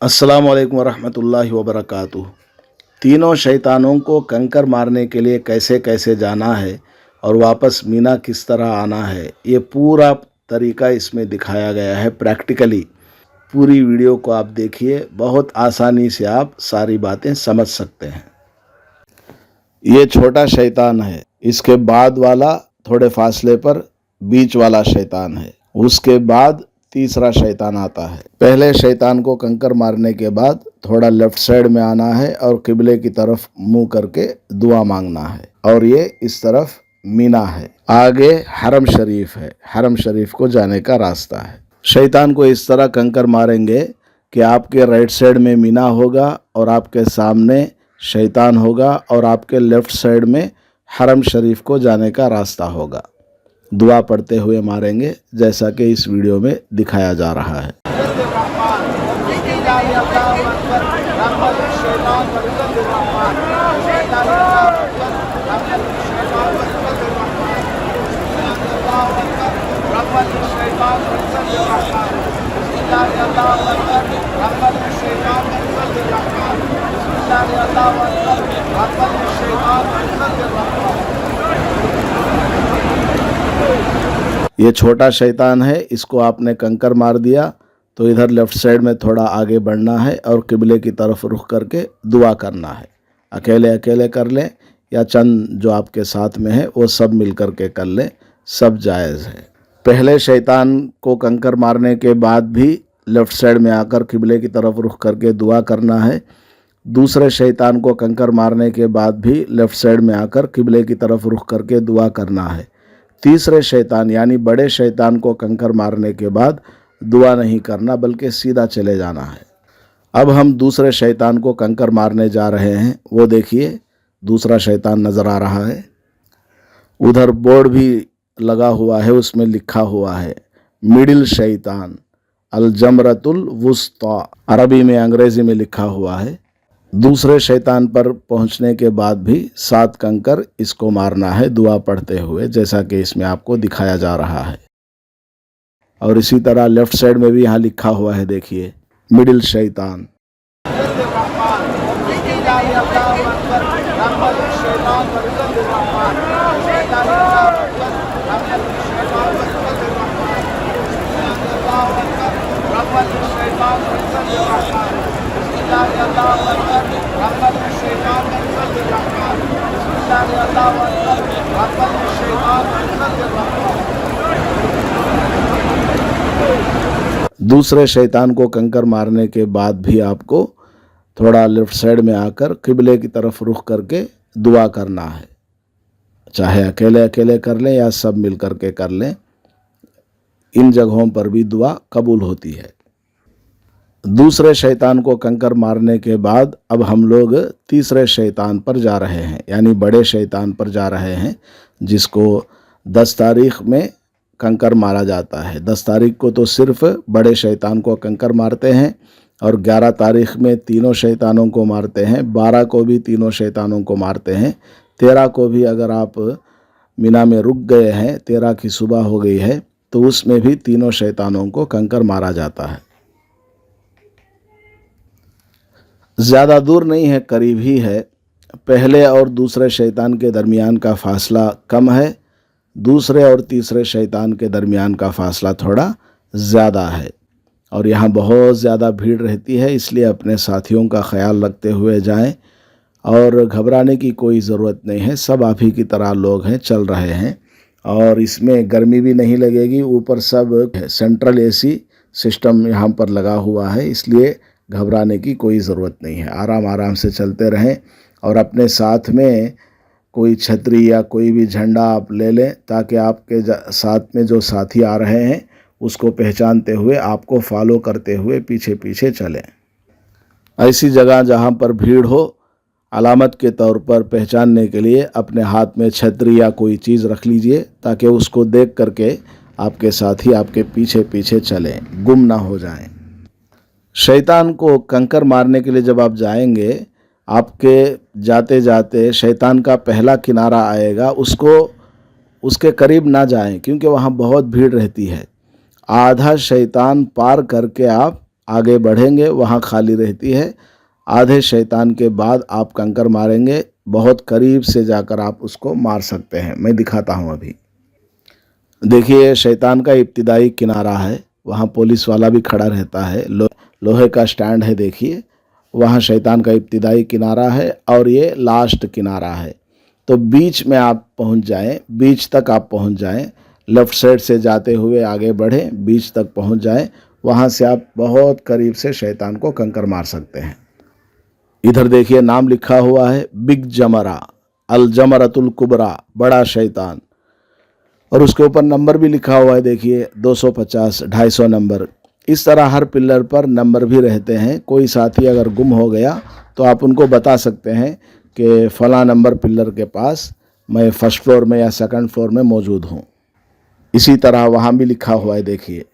अस्सलामु अलैकुम वरहमतुल्लाहि वबरकातुहू। तीनों शैतानों को कंकर मारने के लिए कैसे कैसे जाना है और वापस मीना किस तरह आना है, ये पूरा तरीका इसमें दिखाया गया है प्रैक्टिकली। पूरी वीडियो को आप देखिए, बहुत आसानी से आप सारी बातें समझ सकते हैं। ये छोटा शैतान है, इसके बाद वाला थोड़े फासले पर बीच वाला शैतान है, उसके बाद तीसरा शैतान आता है। पहले शैतान को कंकर मारने के बाद थोड़ा लेफ्ट साइड में आना है और किबले की तरफ मुंह करके दुआ मांगना है, और ये इस तरफ मीना है। आगे हरम शरीफ है, हरम शरीफ को जाने का रास्ता है। शैतान को इस तरह कंकर मारेंगे कि आपके राइट साइड में मीना होगा और आपके सामने शैतान होगा और आपके लेफ्ट साइड में हरम शरीफ को जाने का रास्ता होगा। दुआ पढ़ते हुए मारेंगे जैसा कि इस वीडियो में दिखाया जा रहा है। ये छोटा शैतान है, इसको आपने कंकर मार दिया तो इधर लेफ्ट साइड में थोड़ा आगे बढ़ना है और किबले की तरफ रुख करके दुआ करना है। अकेले अकेले कर लें या चंद जो आपके साथ में है वो सब मिल करके कर लें, सब जायज़ है। पहले शैतान को कंकर मारने के बाद भी लेफ्ट साइड में आकर किबले की तरफ रुख करके दुआ करना है। दूसरे शैतान को कंकर मारने के बाद भी लेफ्ट साइड में आकर किबले की तरफ रुख करके दुआ करना है। तीसरे शैतान यानी बड़े शैतान को कंकर मारने के बाद दुआ नहीं करना बल्कि सीधा चले जाना है। अब हम दूसरे शैतान को कंकर मारने जा रहे हैं। वो देखिए, दूसरा शैतान नज़र आ रहा है। उधर बोर्ड भी लगा हुआ है, उसमें लिखा हुआ है मिडिल शैतान अल जमरतुल वुस्ता, अरबी में अंग्रेज़ी में लिखा हुआ है। दूसरे शैतान पर पहुंचने के बाद भी 7 कंकर इसको मारना है दुआ पढ़ते हुए, जैसा कि इसमें आपको दिखाया जा रहा है। और इसी तरह लेफ्ट साइड में भी यहाँ लिखा हुआ है, देखिए मिडिल शैतान। दूसरे शैतान को कंकर मारने के बाद भी आपको थोड़ा लेफ्ट साइड में आकर किबले की तरफ रुख करके दुआ करना है, चाहे अकेले अकेले कर लें या सब मिल करके कर लें। इन जगहों पर भी दुआ कबूल होती है। दूसरे शैतान को कंकर मारने के बाद अब हम लोग तीसरे शैतान पर जा रहे हैं, यानी बड़े शैतान पर जा रहे हैं, जिसको 10 तारीख में कंकर मारा जाता है। 10 तारीख को तो सिर्फ बड़े शैतान को कंकर मारते हैं और 11 तारीख में तीनों शैतानों को मारते हैं, 12 को भी तीनों शैतानों को मारते हैं, 13 को भी अगर आप मीना में रुक गए हैं, 13 की सुबह हो गई है, तो उसमें भी तीनों शैतानों को कंकर मारा जाता है। ज़्यादा दूर नहीं है, करीब ही है। पहले और दूसरे शैतान के दरमियान का फासला कम है, दूसरे और तीसरे शैतान के दरमियान का फासला थोड़ा ज़्यादा है। और यहाँ बहुत ज़्यादा भीड़ रहती है, इसलिए अपने साथियों का ख्याल रखते हुए जाएं और घबराने की कोई ज़रूरत नहीं है। सब आप ही की तरह लोग हैं, चल रहे हैं, और इसमें गर्मी भी नहीं लगेगी। ऊपर सब सेंट्रल एसी सिस्टम यहाँ पर लगा हुआ है, इसलिए घबराने की कोई ज़रूरत नहीं है। आराम आराम से चलते रहें और अपने साथ में कोई छतरी या कोई भी झंडा आप ले लें, ताकि आपके साथ में जो साथी आ रहे हैं उसको पहचानते हुए आपको फॉलो करते हुए पीछे पीछे चलें। ऐसी जगह जहाँ पर भीड़ हो, अलामत के तौर पर पहचानने के लिए अपने हाथ में छतरी या कोई चीज़ रख लीजिए, ताकि उसको देख करके आपके साथी आपके पीछे पीछे चलें, गुम ना हो जाएं। शैतान को कंकर मारने के लिए जब आप जाएंगे, आपके जाते जाते शैतान का पहला किनारा आएगा, उसके करीब ना जाएं, क्योंकि वहाँ बहुत भीड़ रहती है। आधा शैतान पार करके आप आगे बढ़ेंगे वहाँ खाली रहती है। आधे शैतान के बाद आप कंकर मारेंगे, बहुत करीब से जाकर आप उसको मार सकते हैं। मैं दिखाता हूँ अभी। देखिए शैतान का इब्तिदाई किनारा है, वहाँ पुलिस वाला भी खड़ा रहता है, लोहे का स्टैंड है। देखिए वहाँ शैतान का इब्तिदाई किनारा है और ये लास्ट किनारा है। तो बीच में आप पहुँच जाएं, बीच तक आप पहुँच जाएं, लेफ़्ट साइड से जाते हुए आगे बढ़ें, बीच तक पहुँच जाएं, वहाँ से आप बहुत करीब से शैतान को कंकर मार सकते हैं। इधर देखिए नाम लिखा हुआ है बिग जमरा, अल जमरतुल कुबरा, बड़ा शैतान, और उसके ऊपर नंबर भी लिखा हुआ है। देखिए 250, 250 नंबर। इस तरह हर पिलर पर नंबर भी रहते हैं। कोई साथी अगर गुम हो गया तो आप उनको बता सकते हैं कि फ़लाँ नंबर पिलर के पास मैं फर्स्ट फ्लोर में या सेकंड फ्लोर में मौजूद हूँ। इसी तरह वहाँ भी लिखा हुआ है देखिए।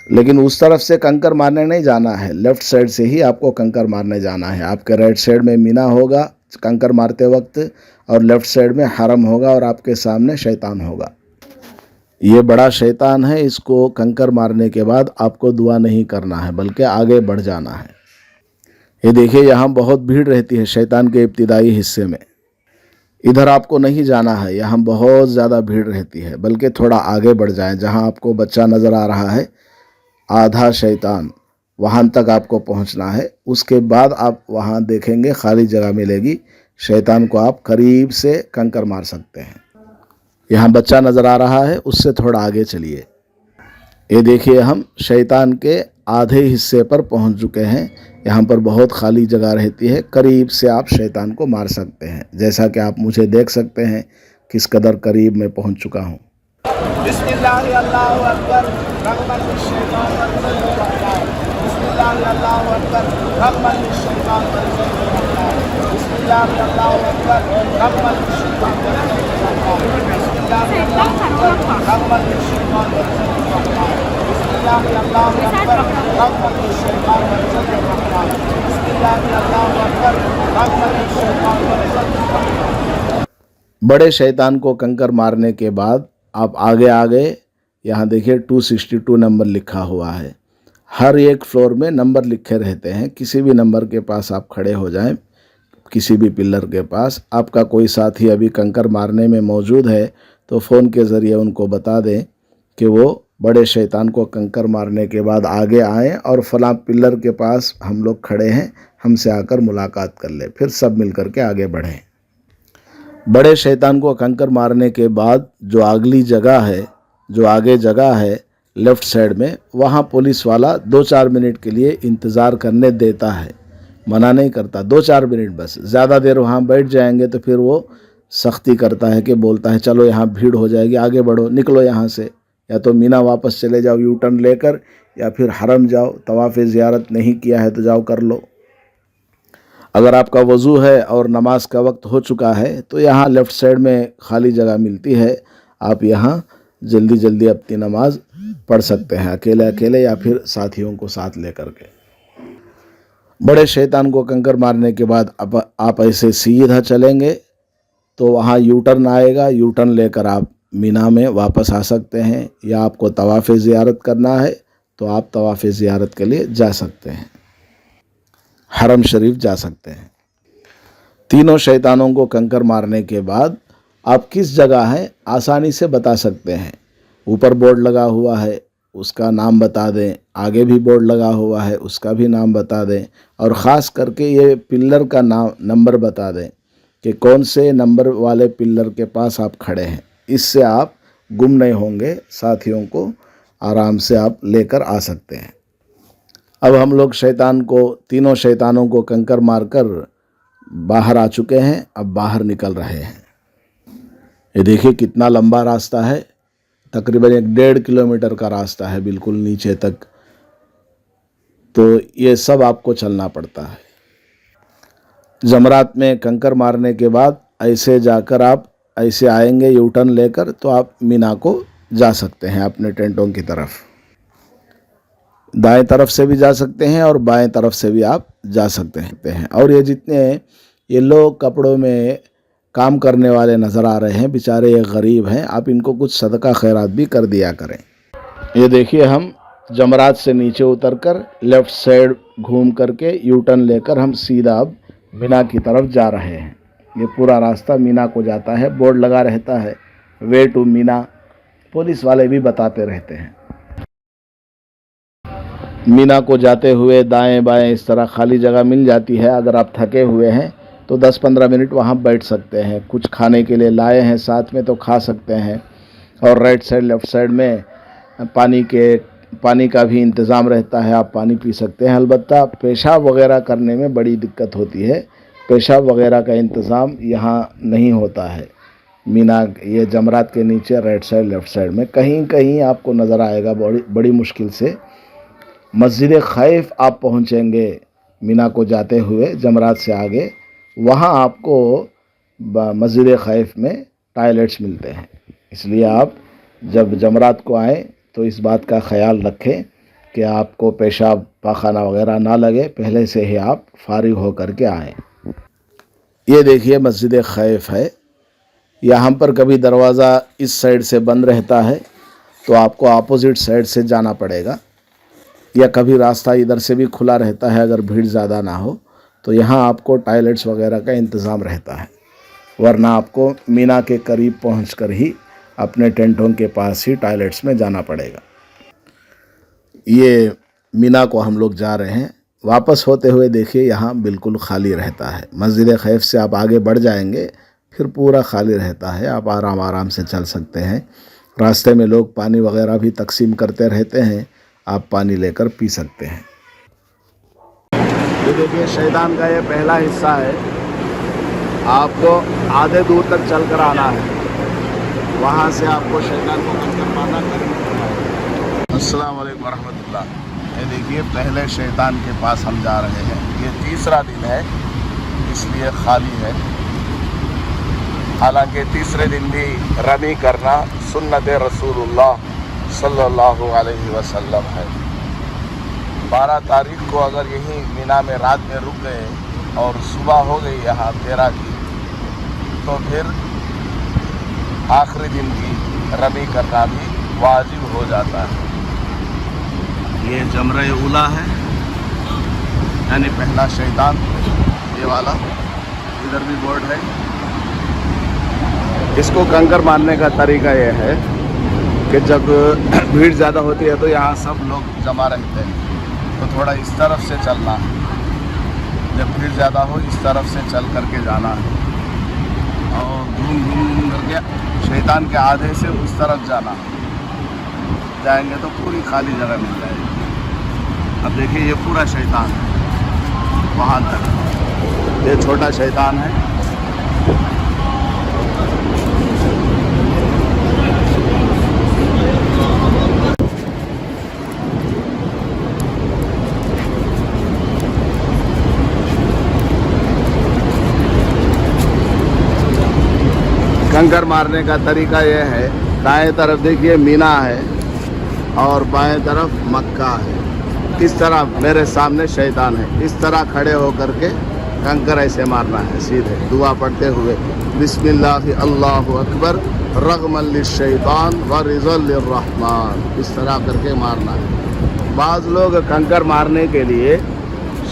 लेकिन उस तरफ से कंकर मारने नहीं जाना है, लेफ़्ट साइड से ही आपको कंकर मारने जाना है। आपके राइट साइड में मीना होगा कंकर मारते वक्त, और लेफ़्ट साइड में हरम होगा, और आपके सामने शैतान होगा। ये बड़ा शैतान है, इसको कंकर मारने के बाद आपको दुआ नहीं करना है बल्कि आगे बढ़ जाना है। ये देखिए यहाँ बहुत भीड़ रहती है शैतान के इब्तिदाई हिस्से में। इधर आपको नहीं जाना है, यहाँ बहुत ज़्यादा भीड़ रहती है, बल्कि थोड़ा आगे बढ़ जाएं। जहाँ आपको बच्चा नज़र आ रहा है आधा शैतान, वहाँ तक आपको पहुँचना है। उसके बाद आप वहाँ देखेंगे खाली जगह मिलेगी, शैतान को आप करीब से कंकर मार सकते हैं। यहाँ बच्चा नज़र आ रहा है, उससे थोड़ा आगे चलिए। ये देखिए हम शैतान के आधे हिस्से पर पहुँच चुके हैं। यहाँ पर बहुत खाली जगह रहती है, करीब से आप शैतान को मार सकते हैं। जैसा कि आप मुझे देख सकते हैं किस कदर करीब मैं पहुँच चुका हूँ। बड़े शैतान को कंकर मारने के बाद आप आगे आ गए। यहाँ देखिए 262 नंबर लिखा हुआ है। हर एक फ्लोर में नंबर लिखे रहते हैं। किसी भी नंबर के पास आप खड़े हो जाएं, किसी भी पिलर के पास, आपका कोई साथी अभी कंकर मारने में मौजूद है तो फ़ोन के ज़रिए उनको बता दें कि वो बड़े शैतान को कंकर मारने के बाद आगे आएँ और फलां पिलर के पास हम लोग खड़े हैं, हमसे आकर मुलाकात कर ले, फिर सब मिल कर के आगे बढ़ें। बड़े शैतान को कंकर मारने के बाद जो अगली जगह है, जो आगे जगह है लेफ़्ट साइड में, वहाँ पुलिस वाला 2-4 मिनट के लिए इंतज़ार करने देता है, मना नहीं करता। 2-4 मिनट बस, ज़्यादा देर वहाँ बैठ जाएंगे तो फिर वो सख्ती करता है कि बोलता है चलो यहाँ भीड़ हो जाएगी, आगे बढ़ो, निकलो यहाँ से, या तो मीना वापस चले जाओ यू टर्न लेकर, या फिर हरम जाओ, तवाफ़ ज़ियारत नहीं किया है तो जाओ कर लो। अगर आपका वज़ू है और नमाज का वक्त हो चुका है तो यहाँ लेफ़्ट साइड में खाली जगह मिलती है, आप यहाँ जल्दी जल्दी अपनी नमाज पढ़ सकते हैं, अकेले अकेले या फिर साथियों को साथ लेकर के। बड़े शैतान को कंकर मारने के बाद आप ऐसे सीधा चलेंगे तो वहाँ यू टर्न आएगा, यू टर्न लेकर आप मीना में वापस आ सकते हैं, या आपको तवाफ़ ज़ियारत करना है तो आप तवाफ़ ज़ियारत के लिए जा सकते हैं, हरम शरीफ जा सकते हैं। तीनों शैतानों को कंकर मारने के बाद आप किस जगह हैं आसानी से बता सकते हैं। ऊपर बोर्ड लगा हुआ है, उसका नाम बता दें, आगे भी बोर्ड लगा हुआ है, उसका भी नाम बता दें, और ख़ास करके ये पिलर का नाम नंबर बता दें कि कौन से नंबर वाले पिलर के पास आप खड़े हैं। इससे आप गुम नहीं होंगे, साथियों को आराम से आप लेकर आ सकते हैं। अब हम लोग तीनों शैतानों को कंकर मारकर बाहर आ चुके हैं, अब बाहर निकल रहे हैं। ये देखिए कितना लंबा रास्ता है, तकरीबन 1.5 किलोमीटर का रास्ता है बिल्कुल नीचे तक, तो ये सब आपको चलना पड़ता है। जमरात में कंकर मारने के बाद ऐसे जाकर आप ऐसे आएंगे यू टर्न लेकर तो आप मीना को जा सकते हैं अपने टेंटों की तरफ। दाएं तरफ से भी जा सकते हैं और बाएं तरफ से भी आप जा सकते हैं। और ये जितने ये लोग कपड़ों में काम करने वाले नज़र आ रहे हैं, बेचारे ये गरीब हैं, आप इनको कुछ सदका खैरात भी कर दिया करें। ये देखिए हम जमरात से नीचे उतरकर लेफ़्ट साइड घूम करके यू टर्न लेकर हम सीधा अब मीना की तरफ जा रहे हैं। ये पूरा रास्ता मीना को जाता है, बोर्ड लगा रहता है वे टू मीना, पुलिस वाले भी बताते रहते हैं। मीना को जाते हुए दाएं बाएं इस तरह खाली जगह मिल जाती है। अगर आप थके हुए हैं तो 10-15 मिनट वहाँ बैठ सकते हैं। कुछ खाने के लिए लाए हैं साथ में तो खा सकते हैं। और राइट साइड लेफ़्ट साइड में पानी का भी इंतज़ाम रहता है, आप पानी पी सकते हैं। अलबत्ता पेशाब वगैरह करने में बड़ी दिक्कत होती है, पेशाब वगैरह का इंतज़ाम यहाँ नहीं होता है। मीना ये जमरात के नीचे राइट साइड लेफ़्ट साइड में कहीं कहीं आपको नज़र आएगा, बड़ी मुश्किल से। मस्जिद खैफ आप पहुँचेंगे मीना को जाते हुए जमरात से आगे, वहाँ आपको मस्जिद खैफ में टॉयलेट्स मिलते हैं। इसलिए आप जब जमरात को आएँ तो इस बात का ख्याल रखें कि आपको पेशाब पाखाना वगैरह ना लगे, पहले से ही आप फारिग हो कर के आएँ। ये देखिए मस्जिद खैफ है। यहाँ पर कभी दरवाज़ा इस साइड से बंद रहता है तो आपको अपोजिट साइड से जाना पड़ेगा, या कभी रास्ता इधर से भी खुला रहता है अगर भीड़ ज़्यादा ना हो तो यहाँ आपको टॉयलेट्स वगैरह का इंतज़ाम रहता है। वरना आपको मीना के करीब पहुँचकर ही अपने टेंटों के पास ही टॉयलेट्स में जाना पड़ेगा। ये मीना को हम लोग जा रहे हैं। वापस होते हुए देखिए यहाँ बिल्कुल खाली रहता है। मस्जिद खैफ से आप आगे बढ़ जाएंगे फिर पूरा खाली रहता है, आप आराम आराम से चल सकते हैं। रास्ते में लोग पानी वगैरह भी तकसीम करते रहते हैं, आप पानी लेकर पी सकते हैं। ये देखिए शैतान का ये पहला हिस्सा है। आपको आधे दूर तक चल कर आना है, वहाँ से आपको शैतान को कंकर मारना करना। अस्सलाम वालेकुम रहमतुल्लाह। ये देखिए पहले शैतान के पास हम जा रहे हैं। ये तीसरा दिन है इसलिए खाली है। हालांकि तीसरे दिन भी रमी करना सुन्नत रसूलुल्लाह सल्लल्लाहु अलैहि वसल्लम है। 12 तारीख को अगर यहीं मीना में रात में रुक गए और सुबह हो गई यहाँ 13 की, तो फिर आखिरी दिन की रमी करना भी वाजिब हो जाता है। ये जमरे उला है, यानी पहला शैतान, ये वाला। इधर भी बोर्ड है। इसको कंकर मारने का तरीका ये है कि जब भीड़ ज़्यादा होती है तो यहाँ सब लोग जमा रहते हैं, तो थोड़ा इस तरफ से चलना है। जब भीड़ ज़्यादा हो इस तरफ से चल करके जाना है और घूम घूम करके शैतान के आधे से उस तरफ जाना है। जाएंगे तो पूरी खाली जगह मिल जाएगी। अब देखिए ये पूरा शैतान है वहाँ तक, ये छोटा शैतान है। कंकर मारने का तरीका यह है, दाएं तरफ देखिए मीना है और बाएं तरफ मक्का है। इस तरह मेरे सामने शैतान है, इस तरह खड़े होकर के कंकर ऐसे मारना है सीधे, दुआ पढ़ते हुए बिस्मिल्लाह अल्लाहु अकबर रग़मन लिश्शैतान व रिज़ल लिर्रहमान, इस तरह करके मारना है। बाज़ लोग कंकर मारने के लिए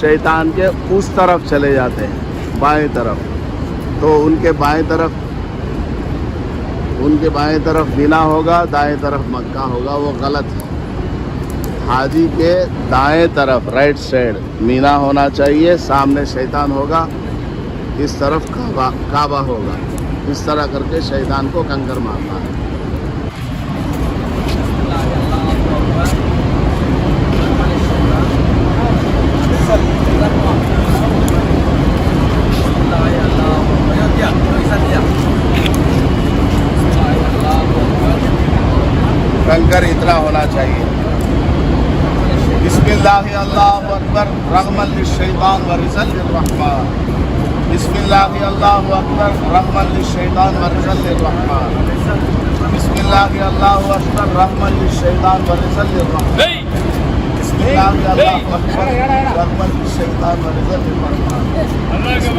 शैतान के उस तरफ चले जाते हैं, बाएं तरफ, तो उनके बाएं तरफ मीना होगा, दाएं तरफ मक्का होगा, वो गलत है। हाजी के दाएं तरफ राइट साइड मीना होना चाहिए, सामने शैतान होगा, इस तरफ काबा होगा। इस तरह करके शैतान को कंकर मारना है। कंकर इतना होना चाहिए, बिस्मिल्लाह अल्लाहु अकबर रग़मन लिश्शैतान व रिज़ल लिर्रहमान, बिस्मिल्लाह अल्लाहु अकबर रग़मन लिश्शैतान व रिज़ल लिर्रहमान, बिस्मिल्लाह अल्लाहु अकबर रग़मन लिश्शैतान व रिज़ल लिर्रहमान, बिस्मिल्लाह अल्लाहु अकबर रग़मन लिश्शैतान व रिज़ल लिर्रहमान, बिस्मिल्लाह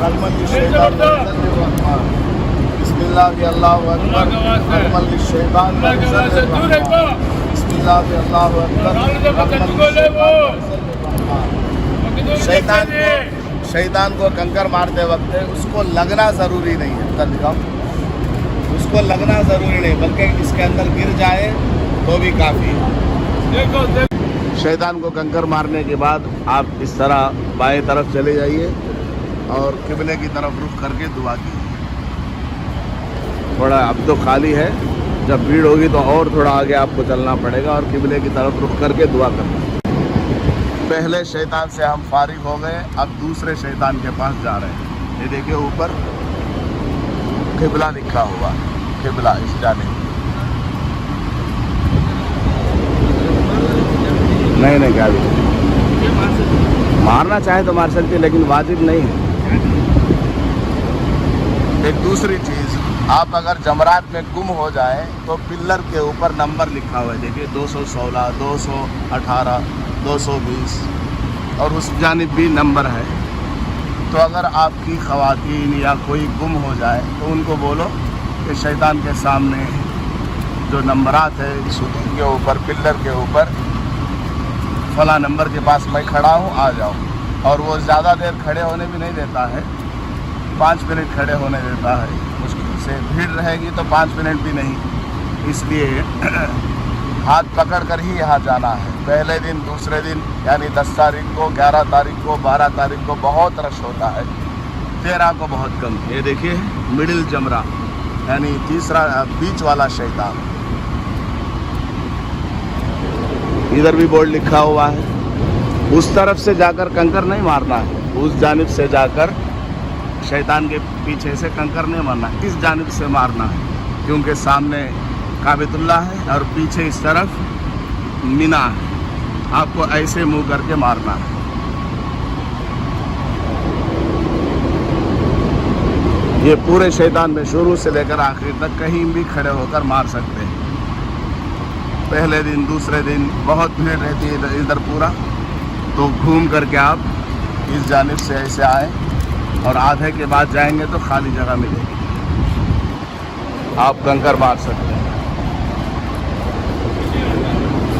रग़मन लिश्शैतान व रिज़ल लिर्रहमान, बिस्मिल्लाह अल्लाहु अकबर रग़मन लिश्शैतान व रिज़ल लिर्रहमान, बिस्मिल्लाह से अल्लाहु अकबर। शैतान को कंकर मारते वक्त उसको लगना ज़रूरी नहीं है, कर दिखाओ, उसको लगना ज़रूरी नहीं, बल्कि इसके अंदर गिर जाए तो भी काफ़ी है। शैतान को कंकर मारने के बाद आप इस तरह बाएं तरफ चले जाइए और किबले की तरफ रुख करके दुआ कीजिए। थोड़ा अब तो खाली है, जब भीड़ होगी तो और थोड़ा आगे आपको चलना पड़ेगा और किबले की तरफ रुख करके दुआ करना। पहले शैतान से हम फारिग हो गए, अब दूसरे शैतान के पास जा रहे हैं। ये देखिए ऊपर किबला लिखा हुआ, किबला इस जाने। नहीं क्या भी मारना चाहे तो मार सकते, लेकिन वाजिब नहीं है। एक दूसरी चीज़, आप अगर जमरात में गुम हो जाए तो पिल्लर के ऊपर नंबर लिखा हुआ है, देखिए 216, 218, 220 और उस जानिब भी नंबर है। तो अगर आपकी ख़वातीन या कोई गुम हो जाए तो उनको बोलो कि शैतान के सामने जो नंबरात है सुतून के ऊपर, पिल्लर के ऊपर, फला नंबर के पास मैं खड़ा हूँ, आ जाओ। और वो ज़्यादा देर खड़े होने भी नहीं देता है, 5 मिनट खड़े होने देता है। मुश्किल से भीड़ रहेगी तो 5 मिनट भी नहीं, इसलिए हाथ पकड़ कर ही यहाँ जाना है। पहले दिन, दूसरे दिन, यानी 10 तारीख को, 11 तारीख को, 12 तारीख को बहुत रश होता है, 13 को बहुत कम। ये देखिए मिडिल जमरा, यानी तीसरा बीच वाला शैतान। इधर भी बोर्ड लिखा हुआ है, उस तरफ से जाकर कंकर नहीं मारना है, उस जानिब से जाकर शैतान के पीछे से कंकर नहीं मारना है, इस जानिब से मारना है, क्योंकि सामने काबतुल्लाह है और पीछे इस तरफ मीना है। आपको ऐसे मुंह करके मारना है। ये पूरे शैतान में शुरू से लेकर आखिर तक कहीं भी खड़े होकर मार सकते हैं। पहले दिन, दूसरे दिन बहुत भीड़ रहती है इधर पूरा, तो घूम करके आप इस जानिब से ऐसे आए और आधे के बाद जाएंगे तो खाली जगह मिलेगी, आप कंकर मार सकते हैं।